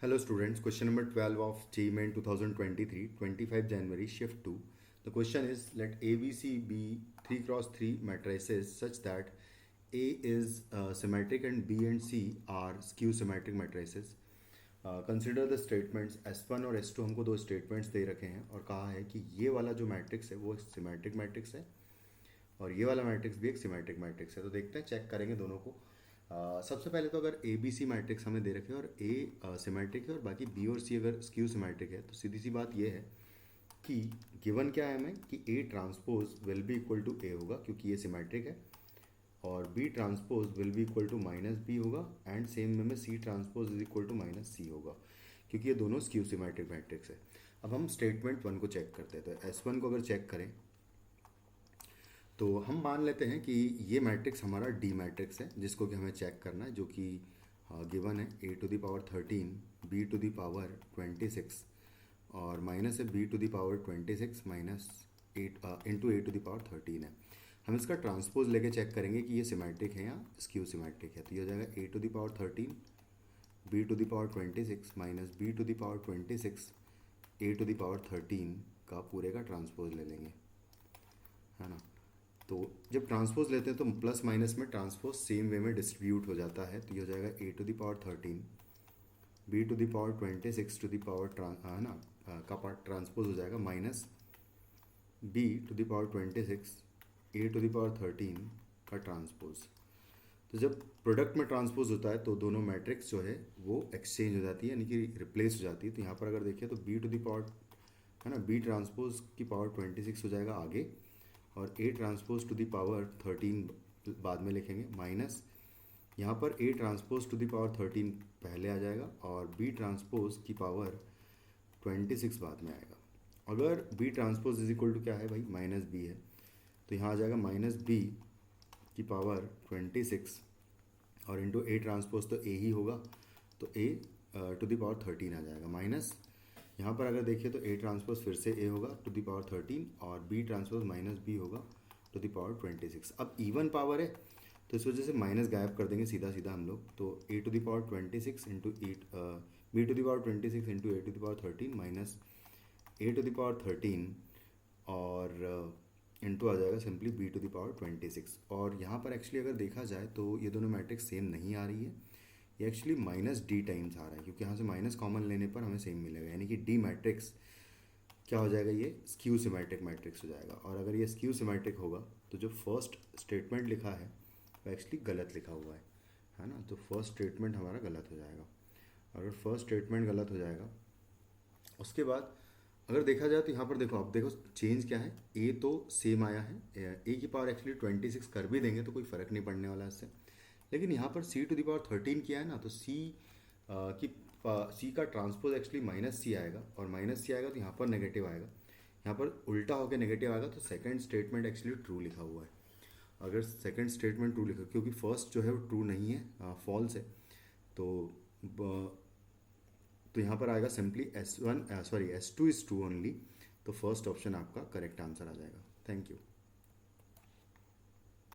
Hello students, question number 12 of JEE Main 2023, 25 January, shift 2. The question is, let ABC be 3 cross 3 matrices such that A is symmetric and B and C are skew symmetric matrices. Consider the statements S1 और S2 हमको दो statements दे रखे हैं और कहा है कि ये वाला जो मैट्रिक्स है वो सिमेट्रिक मैट्रिक्स है और ये वाला मैट्रिक्स भी एक सिमेट्रिक मैट्रिक्स है। तो देखते हैं, चेक करेंगे दोनों को। सबसे पहले तो अगर ए बी सी मैट्रिक्स हमें दे रखे हैं और ए सिमेट्रिक है और बाकी बी और सी अगर स्क्यू सिमेट्रिक है, तो सीधी सी बात ये है कि गिवन क्या है हमें कि A transpose will be equal to A होगा क्योंकि ये सिमेट्रिक है, और B transpose will be equal to minus B होगा, एंड सेम में C transpose is equal to minus C होगा क्योंकि ये दोनों स्क्यू सिमेट्रिक मैट्रिक्स है। अब हम स्टेटमेंट वन को चेक करते हैं। तो S1 को अगर चेक करें तो हम मान लेते हैं कि ये मैट्रिक्स हमारा डी मैट्रिक्स है जिसको कि हमें चेक करना है, जो कि गिवन है a to the power 13 b to the power 26 और माइनस है b to the power 26 minus 8 into a to the power 13 है। हम इसका ट्रांसपोज लेके चेक करेंगे कि ये सिमेट्रिक है या स्क्यू सिमेट्रिक है। तो ये हो जाएगा a to the power 13 b to the power 26 minus b to the power 26 a to the power 13 का पूरे का ट्रांसपोज ले लेंगे, है ना। तो जब ट्रांसपोज लेते हैं तो प्लस माइनस में ट्रांसपोज सेम वे में डिस्ट्रीब्यूट हो जाता है। तो ये हो जाएगा a to the power 13 b to the power 26 to the power है ना का पार्ट ट्रांसपोज हो जाएगा minus b to the power 26 a to the power 13 का ट्रांसपोज। तो जब प्रोडक्ट में ट्रांसपोज होता है तो दोनों मैट्रिक्स जो है वो एक्सचेंज हो जाती है, यानी कि रिप्लेस हो जाती है। तो यहाँ पर अगर देखिए तो b टू द पावर है ना b ट्रांसपोज की पावर 26 हो जाएगा आगे, और a transpose to the power 13 बाद में लिखेंगे, माइनस यहाँ पर a transpose to the power 13 पहले आ जाएगा और b ट्रांसपोज की पावर 26 बाद में आएगा। अगर b transpose is equal to क्या है भाई, माइनस b है, तो यहाँ आ जाएगा माइनस b की पावर 26 और इंटू a ट्रांसपोज तो a ही होगा, तो a टू द पावर 13 आ जाएगा, माइनस यहाँ पर अगर देखिए तो a ट्रांसपोज फिर से a होगा टू द पावर 13 और b ट्रांसपोज माइनस b होगा टू द पावर 26। अब इवन पावर है तो इस वजह से माइनस गायब कर देंगे सीधा सीधा हम लोग। तो a to the power 26 into b to the power 26 into a to the power 13 minus a to the power 13 और इंटू आ जाएगा simply b to the power 26। और यहाँ पर एक्चुअली अगर देखा जाए तो ये दोनों मैट्रिक्स सेम नहीं आ रही है, ये एक्चुअली माइनस डी टाइम्स आ रहा है क्योंकि यहाँ से माइनस कॉमन लेने पर हमें सेम मिलेगा, यानी कि डी मैट्रिक्स क्या हो जाएगा, ये स्क्यू सिमेट्रिक मैट्रिक्स हो जाएगा। और अगर ये स्क्यू सिमेट्रिक होगा तो जो फर्स्ट स्टेटमेंट लिखा है वो एक्चुअली गलत लिखा हुआ है ना। तो फर्स्ट स्टेटमेंट हमारा गलत हो जाएगा। अगर फर्स्ट स्टेटमेंट गलत हो जाएगा उसके बाद अगर देखा जाए तो यहाँ पर देखो, अब देखो चेंज क्या है, ए तो सेम आया है, ए की पावर एक्चुअली 26 कर भी देंगे तो कोई फ़र्क नहीं पड़ने वाला इससे, लेकिन यहाँ पर सी टू द पावर 13 किया है ना, तो सी का ट्रांसपोज एक्चुअली माइनस सी आएगा और माइनस सी आएगा तो यहाँ पर नेगेटिव आएगा, यहाँ पर उल्टा होकर नेगेटिव आएगा। तो सेकंड स्टेटमेंट एक्चुअली ट्रू लिखा हुआ है। अगर सेकंड स्टेटमेंट ट्रू लिखा, क्योंकि फर्स्ट जो है वो ट्रू नहीं है, फॉल्स है, तो यहाँ पर आएगा simply S2 is true only. तो फर्स्ट ऑप्शन आपका करेक्ट आंसर आ जाएगा। Thank you.